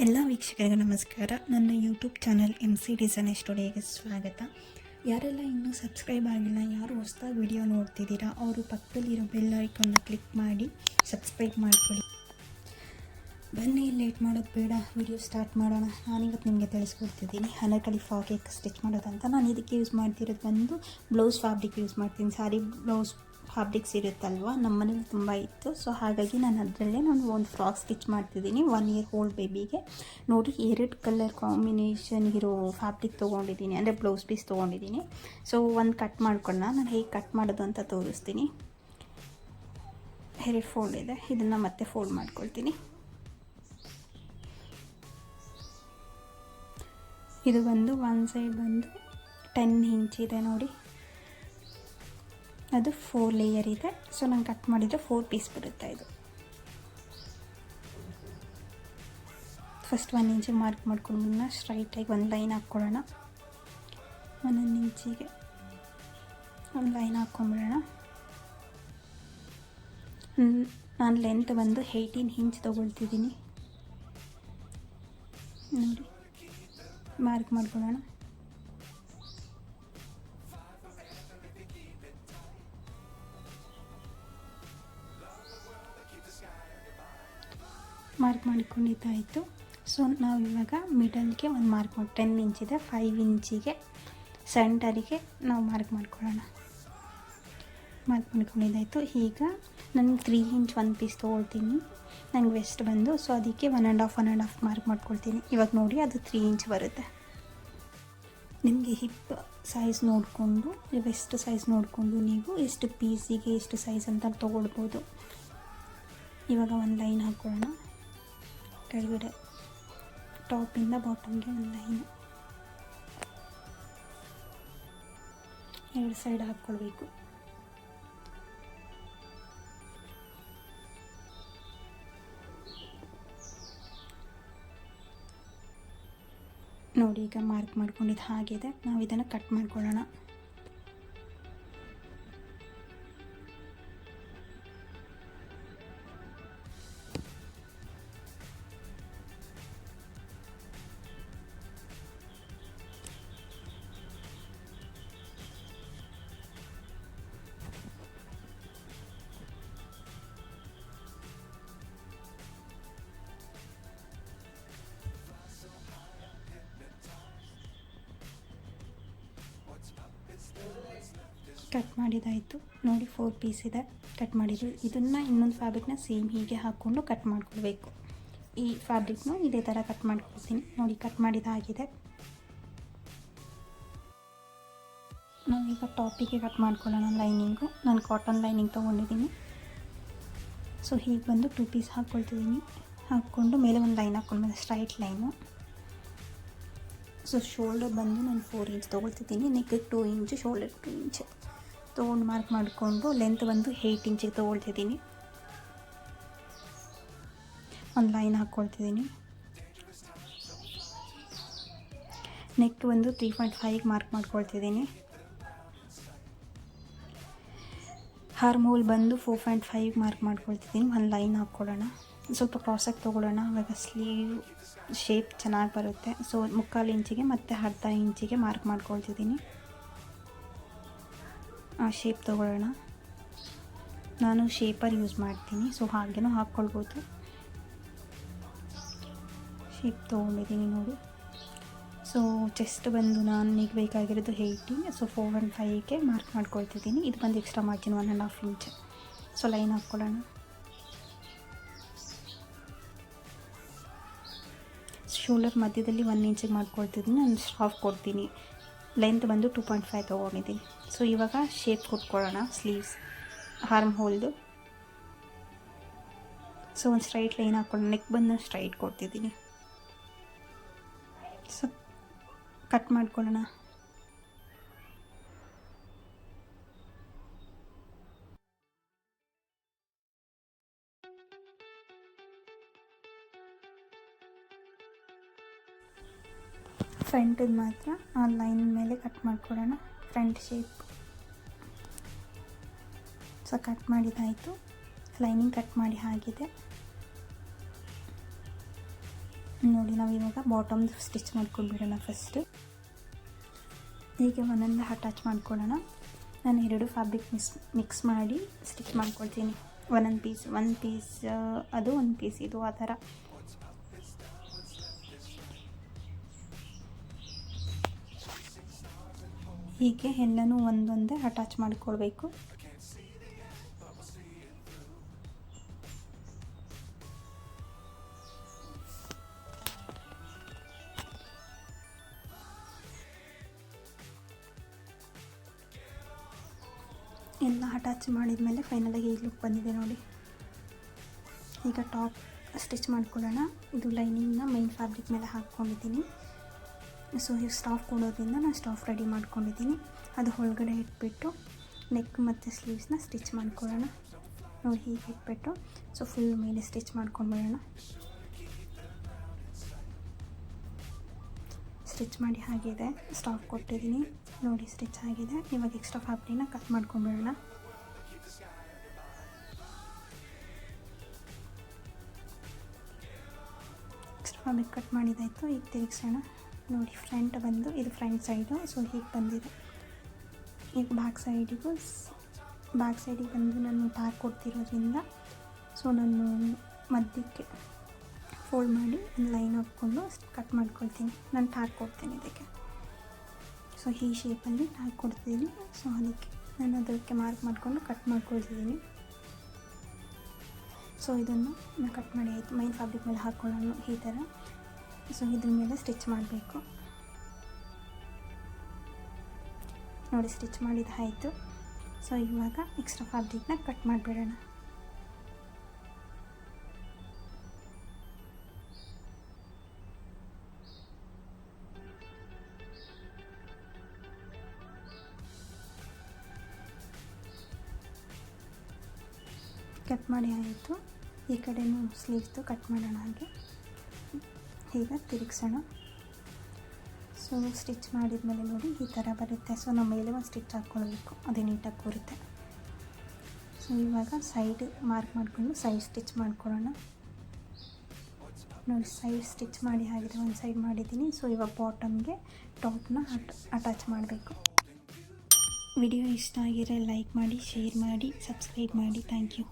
ಎಲ್ಲ ವೀಕ್ಷಕರಿಗೂ ನಮಸ್ಕಾರ. ನನ್ನ ಯೂಟ್ಯೂಬ್ ಚಾನಲ್ MC ಡಿಸೈನ್ ಸ್ಟುಡಿಯೋಗೆ ಸ್ವಾಗತ. ಯಾರೆಲ್ಲ ಇನ್ನೂ ಸಬ್ಸ್ಕ್ರೈಬ್ ಆಗಿಲ್ಲ, ಯಾರು ಹೊಸದಾಗಿ ವಿಡಿಯೋ ನೋಡ್ತಿದ್ದೀರಾ ಅವರು ಪಕ್ಕದಲ್ಲಿರೋ ಬೆಲ್ ಐಕಾನ್ನ ಕ್ಲಿಕ್ ಮಾಡಿ ಸಬ್ಸ್ಕ್ರೈಬ್ ಮಾಡ್ಕೊಳ್ಳಿ. ಬನ್ನಿ, ಲೇಟ್ ಮಾಡೋದು ಬೇಡ, ವಿಡಿಯೋ ಸ್ಟಾರ್ಟ್ ಮಾಡೋಣ. ನಾನಿವತ್ತು ನಿಮಗೆ ತಿಳಿಸ್ಕೊಡ್ತಿದ್ದೀನಿ ಅನಾರ್ಕಲಿ ಫ್ರಾಕ್ ಸ್ಟಿಚ್ ಮಾಡೋದಂತ. ನಾನು ಇದಕ್ಕೆ ಯೂಸ್ ಮಾಡ್ತಿರೋದು ಬಂದು ಬ್ಲೌಸ್ ಫ್ಯಾಬ್ರಿಕ್ ಯೂಸ್ ಮಾಡ್ತೀನಿ. ಸಾರಿ ಬ್ಲೌಸ್ ಫ್ಯಾಬ್ರಿಕ್ಸ್ ಇರುತ್ತಲ್ವ, ನಮ್ಮ ಮನೇಲಿ ತುಂಬ ಇತ್ತು. ಸೊ ಹಾಗಾಗಿ ನಾನು ಒಂದು ಫ್ರಾಕ್ ಸ್ಟಿಚ್ ಮಾಡ್ತಿದ್ದೀನಿ 1 year ಓಲ್ಡ್ ಬೇಬಿಗೆ. ನೋಡಿ, 2 ಕಲರ್ ಕಾಂಬಿನೇಷನ್ ಇರೋ ಫ್ಯಾಬ್ರಿಕ್ ತೊಗೊಂಡಿದ್ದೀನಿ, ಅಂದರೆ ಬ್ಲೌಸ್ ಪೀಸ್ ತೊಗೊಂಡಿದ್ದೀನಿ. ಸೊ ಒಂದು ಕಟ್ ಮಾಡ್ಕೊಳ್ಳೋಣ. ನಾನು ಹೇಗೆ ಕಟ್ ಮಾಡೋದು ಅಂತ ತೋರಿಸ್ತೀನಿ. 2 ಫೋಲ್ಡ್ ಇದೆ, ಇದನ್ನು ಮತ್ತೆ ಫೋಲ್ಡ್ ಮಾಡ್ಕೊಳ್ತೀನಿ. ಇದು ಬಂದು ಒಂದು ಸೈಡ್ ಬಂದು 10 ಇಂಚ್ ಇದೆ ನೋಡಿ, ಅದು 4 ಲೇಯರ್ ಇದೆ. ಸೊ ನಾನು ಕಟ್ ಮಾಡಿದರೆ 4 ಪೀಸ್ ಬರುತ್ತೆ. ಇದು ಫಸ್ಟ್ 1 ಇಂಚಿಗೆ ಮಾರ್ಕ್ ಮಾಡ್ಕೊಂಡು ಸ್ಟ್ರೈಟಾಗಿ ಒಂದು ಲೈನ್ ಹಾಕ್ಕೊಳ್ಳೋಣ. 1 ಇಂಚಿಗೆ ಒಂದು ಲೈನ್ ಹಾಕ್ಕೊಂಬಿಡೋಣ. ನಾನು ಲೆಂತ್ ಬಂದು 18 ಇಂಚ್ ತೊಗೊಳ್ತಿದ್ದೀನಿ ನೋಡಿ, ಮಾರ್ಕ್ ಮಾಡ್ಕೊಳ್ಳೋಣ. ಮಾರ್ಕ್ ಮಾಡಿಕೊಂಡಿದ್ದಾಯಿತು. ಸೊ ನಾವು ಇವಾಗ ಮಿಡಲ್ಗೆ ಒಂದು ಮಾರ್ಕ್ ಮಾಡಿ 10 ಇಂಚಿದೆ, 5 ಇಂಚಿಗೆ ಸೆಂಟರಿಗೆ ನಾವು ಮಾರ್ಕ್ ಮಾಡ್ಕೊಳ್ಳೋಣ. ಮಾರ್ಕ್ ಮಾಡ್ಕೊಂಡಿದ್ದಾಯಿತು. ಈಗ ನಾನು 3 ಇಂಚ್ ಒಂದು ಪೀಸ್ ತೊಗೊಳ್ತೀನಿ. ನನಗೆ ವೆಸ್ಟ್ ಬಂದು, ಸೊ ಅದಕ್ಕೆ 1.5 ಮಾರ್ಕ್ ಮಾಡ್ಕೊಳ್ತೀನಿ. ಇವಾಗ ನೋಡಿ, ಅದು 3 ಇಂಚ್ ಬರುತ್ತೆ. ನಿಮಗೆ ಹಿಪ್ ಸೈಜ್ ನೋಡಿಕೊಂಡು, ವೆಸ್ಟ್ ಸೈಜ್ ನೋಡಿಕೊಂಡು ನೀವು ಎಷ್ಟು ಪೀಸಿಗೆ ಎಷ್ಟು ಸೈಜ್ ಅಂತ ತೊಗೊಳ್ಬೋದು. ಇವಾಗ ಒಂದು ಲೈನ್ ಹಾಕ್ಕೊಳ್ಳೋಣ. ಕೆಳಗಡೆ ಟಾಪಿಂದ ಬಾಟಮ್ಗೆ ಒಂದು ಲೈನ್, 2 ಸೈಡ್ ಹಾಕ್ಕೊಳ್ಬೇಕು. ನೋಡಿ, ಈಗ ಮಾರ್ಕ್ ಮಾಡ್ಕೊಂಡಿದ್ದು ಹಾಗಿದೆ. ನಾವು ಇದನ್ನು ಕಟ್ ಮಾಡ್ಕೊಳ್ಳೋಣ. ಕಟ್ ಮಾಡಿದಾಯಿತು ನೋಡಿ, 4 ಪೀಸ್ ಇದೆ ಕಟ್ ಮಾಡಿದ್ದು. ಇದನ್ನು ಇನ್ನೊಂದು ಫ್ಯಾಬ್ರಿಕ್ನ ಸೇಮ್ ಹೀಗೆ ಹಾಕ್ಕೊಂಡು ಕಟ್ ಮಾಡ್ಕೊಳ್ಬೇಕು. ಈ ಫ್ಯಾಬ್ರಿಕ್ನು ಇದೇ ಥರ ಕಟ್ ಮಾಡ್ಕೊಳ್ತೀನಿ ನೋಡಿ. ಕಟ್ ಮಾಡಿದಾಗಿದೆ. ನಾವೀಗ ಟಾಪಿಗೆ ಕಟ್ ಮಾಡ್ಕೊಳ್ಳೋಣ. ಲೈನಿಂಗು ನಾನು ಕಾಟನ್ ಲೈನಿಂಗ್ ತೊಗೊಂಡಿದ್ದೀನಿ. ಸೊ ಹೀಗೆ ಬಂದು 2 ಪೀಸ್ ಹಾಕ್ಕೊಳ್ತಿದ್ದೀನಿ. ಹಾಕ್ಕೊಂಡು ಮೇಲೆ ಒಂದು ಲೈನ್ ಹಾಕ್ಕೊಂಡು ಸ್ಟ್ರೈಟ್ ಲೈನು. ಸೊ ಶೋಲ್ಡರ್ ಬಂದು ನಾನು 4 ಇಂಚ್ ತೊಗೊಳ್ತಿದ್ದೀನಿ. ನೆಕ್ಗೆ 2 ಇಂಚ್, ಶೋಲ್ಡರ್ 2 ಇಂಚ್ ತೊಗೊಂಡು ಮಾರ್ಕ್ ಮಾಡಿಕೊಂಡು ಲೆಂತ್ ಬಂದು 8 ಇಂಚಿಗೆ ತೊಗೊಳ್ತಿದ್ದೀನಿ. ಒಂದು ಲೈನ್ ಹಾಕ್ಕೊಳ್ತಿದ್ದೀನಿ. ನೆಕ್ ಒಂದು 3.5 ಮಾರ್ಕ್ ಮಾಡ್ಕೊಳ್ತಿದ್ದೀನಿ. ಆರ್ಮ್ ಹೋಲ್ ಬಂದು 4.5 ಮಾರ್ಕ್ ಮಾಡ್ಕೊಳ್ತಿದ್ದೀನಿ. ಒಂದು ಲೈನ್ ಹಾಕ್ಕೊಳ್ಳೋಣ. ಸ್ವಲ್ಪ ಕ್ರಾಸಾಗಿ ತೊಗೊಳ್ಳೋಣ, ಆವಾಗ ಸ್ಲೀವ್ ಶೇಪ್ ಚೆನ್ನಾಗಿ ಬರುತ್ತೆ. ಸೊ 3/4 ಇಂಚಿಗೆ ಮತ್ತು 1/2 ಇಂಚಿಗೆ ಮಾರ್ಕ್ ಮಾಡ್ಕೊಳ್ತಿದ್ದೀನಿ. ಆ ಶೇಪ್ ತೊಗೊಳ್ಳೋಣ. ನಾನು ಶೇಪರ್ ಯೂಸ್ ಮಾಡ್ತೀನಿ, ಸೊ ಹಾಗೇನೂ ಹಾಕ್ಕೊಳ್ಬೋದು. ಶೇಪ್ ತೊಗೊಂಡಿದ್ದೀನಿ ನೋಡಿ. ಸೊ ಚೆಸ್ಟ್ ಬಂದು ನನಗೆ ಬೇಕಾಗಿರೋದು 18, ಸೊ 4.5ಗೆ ಮಾರ್ಕ್ ಮಾಡ್ಕೊಳ್ತಿದ್ದೀನಿ. ಇದು ಬಂದು extra margin 1.5 inch. So line ಹಾಕ್ಕೊಳ್ಳೋಣ. ಶೋಲ್ಡರ್ ಮಧ್ಯದಲ್ಲಿ 1 ಇಂಚಿಗೆ ಮಾಡ್ಕೊಳ್ತಿದ್ದೀನಿ. ನಾನು ಸ್ಟಾಫ್ ಕೊಡ್ತೀನಿ. ಲೆಂತ್ ಬಂದು 2.5 ತೊಗೊಂಡಿದ್ದೀನಿ. ಸೊ ಇವಾಗ ಶೇಪ್ ಕೊಟ್ಕೊಳ್ಳೋಣ. ಸ್ಲೀವ್ಸ್ ಆರ್ಮ್ ಹೋಲ್ದು. ಸೊ ಒಂದು ಸ್ಟ್ರೈಟ್ ಲೈನ್ ಹಾಕ್ಕೊಳ್ಳೋಣ. ನೆಕ್ ಬಂದು ಸ್ಟ್ರೈಟ್ ಕೊಡ್ತಿದ್ದೀನಿ. ಸೊ ಕಟ್ ಮಾಡ್ಕೊಳ್ಳೋಣ. ಫ್ರಂಟಿಗೆ ಮಾತ್ರ ಆ ಲೈನ್ ಮೇಲೆ ಕಟ್ ಮಾಡ್ಕೊಳ್ಳೋಣ, ಫ್ರಂಟ್ ಶೇಪ್. ಸೊ ಕಟ್ ಮಾಡಿದ್ದಾಯಿತು. ಲೈನಿಂಗ್ ಕಟ್ ಮಾಡಿ ಆಗಿದೆ. ನೋಡಿ ನಾವು ಇವಾಗ ಬಾಟಮ್ದು ಸ್ಟಿಚ್ ಮಾಡ್ಕೊಂಡ್ಬಿಡೋಣ. ಫಸ್ಟ್ ಹೀಗೆ ಒಂದೊಂದು ಅಟ್ಯಾಚ್ ಮಾಡ್ಕೊಳ್ಳೋಣ. ನಾನು 2 ಫ್ಯಾಬ್ರಿಕ್ ಮಿಕ್ಸ್ ಮಾಡಿ ಸ್ಟಿಚ್ ಮಾಡ್ಕೊಳ್ತೀನಿ. ಒಂದೊಂದು ಪೀಸ್ ಅದು ಒಂದು ಪೀಸ್ ಇದು ಆ ಥರ. ಹೀಗೆ ಎಲ್ಲನೂ ಒಂದೊಂದೇ ಅಟ್ಯಾಚ್ ಮಾಡಿಕೊಳ್ಬೇಕು. ಎಲ್ಲ ಅಟ್ಯಾಚ್ ಮಾಡಿದ ಮೇಲೆ ಫೈನಲಾಗಿ ಈ ಲುಕ್ ಬಂದಿದೆ ನೋಡಿ. ಈಗ ಟಾಪ್ ಸ್ಟಿಚ್ ಮಾಡ್ಕೊಳ್ಳೋಣ. ಇದು ಲೈನಿಂಗ್ನ ಮೈನ್ ಫ್ಯಾಬ್ರಿಕ್ ಮೇಲೆ ಹಾಕ್ಕೊಂಡಿದ್ದೀನಿ. ಸೊ ಈಗ ಸ್ಟಾಫ್ ಕೊಡೋದ್ರಿಂದ ನಾನು ಸ್ಟಾಫ್ ರೆಡಿ ಮಾಡ್ಕೊಂಡಿದ್ದೀನಿ. ಅದು ಒಳಗಡೆ ಇಟ್ಬಿಟ್ಟು ನೆಕ್ ಮತ್ತು ಸ್ಲೀವ್ಸ್ನ ಸ್ಟಿಚ್ ಮಾಡ್ಕೊಳ್ಳೋಣ. ನೋಡಿ ಹೀಗೆ ಇಟ್ಬಿಟ್ಟು ಸೊ ಫುಲ್ ಮೇಲೆ ಸ್ಟಿಚ್ ಮಾಡ್ಕೊಂಡ್ಬಿಡೋಣ. ಸ್ಟಿಚ್ ಮಾಡಿ ಆಗಿದೆ, ಸ್ಟಾಫ್ ಕೊಟ್ಟಿದ್ದೀನಿ ನೋಡಿ, ಸ್ಟಿಚ್ ಆಗಿದೆ. ಇವಾಗ ಎಕ್ಸ್ಟ್ರಾ ಫ್ಯಾಬ್ರಿಕ್ನ ಕಟ್ ಮಾಡ್ಕೊಂಡ್ಬಿಡೋಣ. ಎಕ್ಸ್ಟ್ರಾ ಫ್ಯಾಬ್ರಿಕ್ ಕಟ್ ಮಾಡಿದಾಯಿತು. ಈಗ ತಿರುಗಿಸೋಣ. ನೋಡಿ ಫ್ರಂಟ್ ಬಂದು ಇದು ಫ್ರಂಟ್ ಸೈಡು, ಸೊ ಹೀಗೆ ಬಂದಿದೆ. ಈಗ ಬ್ಯಾಕ್ ಸೈಡಿಗೆ ಬಂದು ನಾನು ಟ್ಯಾಗ್ ಕೊಡ್ತಿರೋದ್ರಿಂದ ಸೊ ನಾನು ಮಧ್ಯಕ್ಕೆ ಫೋಲ್ಡ್ ಮಾಡಿ ಒಂದು ಲೈನ್ ಹಾಕ್ಕೊಂಡು ಕಟ್ ಮಾಡ್ಕೊಳ್ತೀನಿ. ನಾನು ಟ್ಯಾಗ್ ಕೊಡ್ತೀನಿ ಇದಕ್ಕೆ. ಸೊ ಈ ಶೇಪಲ್ಲಿ ಟ್ಯಾಗ್ ಕೊಡ್ತಿದ್ದೀನಿ. ಸೊ ಅದಕ್ಕೆ ನಾನು ಅದಕ್ಕೆ ಮಾರ್ಕ್ ಮಾಡಿಕೊಂಡು ಕಟ್ ಮಾಡ್ಕೊಳ್ತಿದ್ದೀನಿ. ಸೊ ಇದನ್ನು ನಾನು ಕಟ್ ಮಾಡಿ ಆಯಿತು. ಮೈನ್ ಫ್ಯಾಬ್ರಿಕ್ ಮೇಲೆ ಹಾಕ್ಕೊಳ್ಳೋಣ ಈ ಥರ. ಸೊ ಇದ್ರ ಮೇಲೆ ಸ್ಟಿಚ್ ಮಾಡಬೇಕು. ನೋಡಿ ಸ್ಟಿಚ್ ಮಾಡಿದ್ದಾಯಿತು. ಸೊ ಇವಾಗ ಎಕ್ಸ್ಟ್ರಾ ಫ್ಯಾಬ್ರಿಕ್ನ ಕಟ್ ಮಾಡಿಬಿಡೋಣ. ಕಟ್ ಮಾಡಿ ಆಯಿತು. ಈ ಕಡೆನೂ ಸ್ಲೀವ್ಸ್ದು ಕಟ್ ಮಾಡೋಣ. ಹಾಗೆ ಈಗ ತಿರುಗಿಸೋಣ. ಸೊ ಸ್ಟಿಚ್ ಮಾಡಿದ್ಮೇಲೆ ನೋಡಿ ಈ ಥರ ಬರುತ್ತೆ. ಸೊ ನಮ್ಮ ಮೇಲೆ ಒಂದು ಸ್ಟಿಚ್ ಹಾಕ್ಕೊಳ್ಬೇಕು, ಅದು ನೀಟಾಗಿ ಕೂರುತ್ತೆ. ಸೊ ಇವಾಗ ಸೈಡ್ ಮಾರ್ಕ್ ಮಾಡಿಕೊಂಡು ಸೈಡ್ ಸ್ಟಿಚ್ ಮಾಡ್ಕೊಳ್ಳೋಣ. ನೋಡಿ ಸೈಡ್ ಸ್ಟಿಚ್ ಮಾಡಿ ಆಗಿದೆ, ಒಂದು ಸೈಡ್ ಮಾಡಿದ್ದೀನಿ. ಸೊ ಇವಾಗ ಬಾಟಮ್ಗೆ ಟಾಪ್ನ ಅಟ್ಯಾಚ್ ಮಾಡಬೇಕು. ವಿಡಿಯೋ ಇಷ್ಟ ಆಗಿದ್ರೆ ಲೈಕ್ ಮಾಡಿ, ಶೇರ್ ಮಾಡಿ, ಸಬ್ಸ್ಕ್ರೈಬ್ ಮಾಡಿ. Thank you.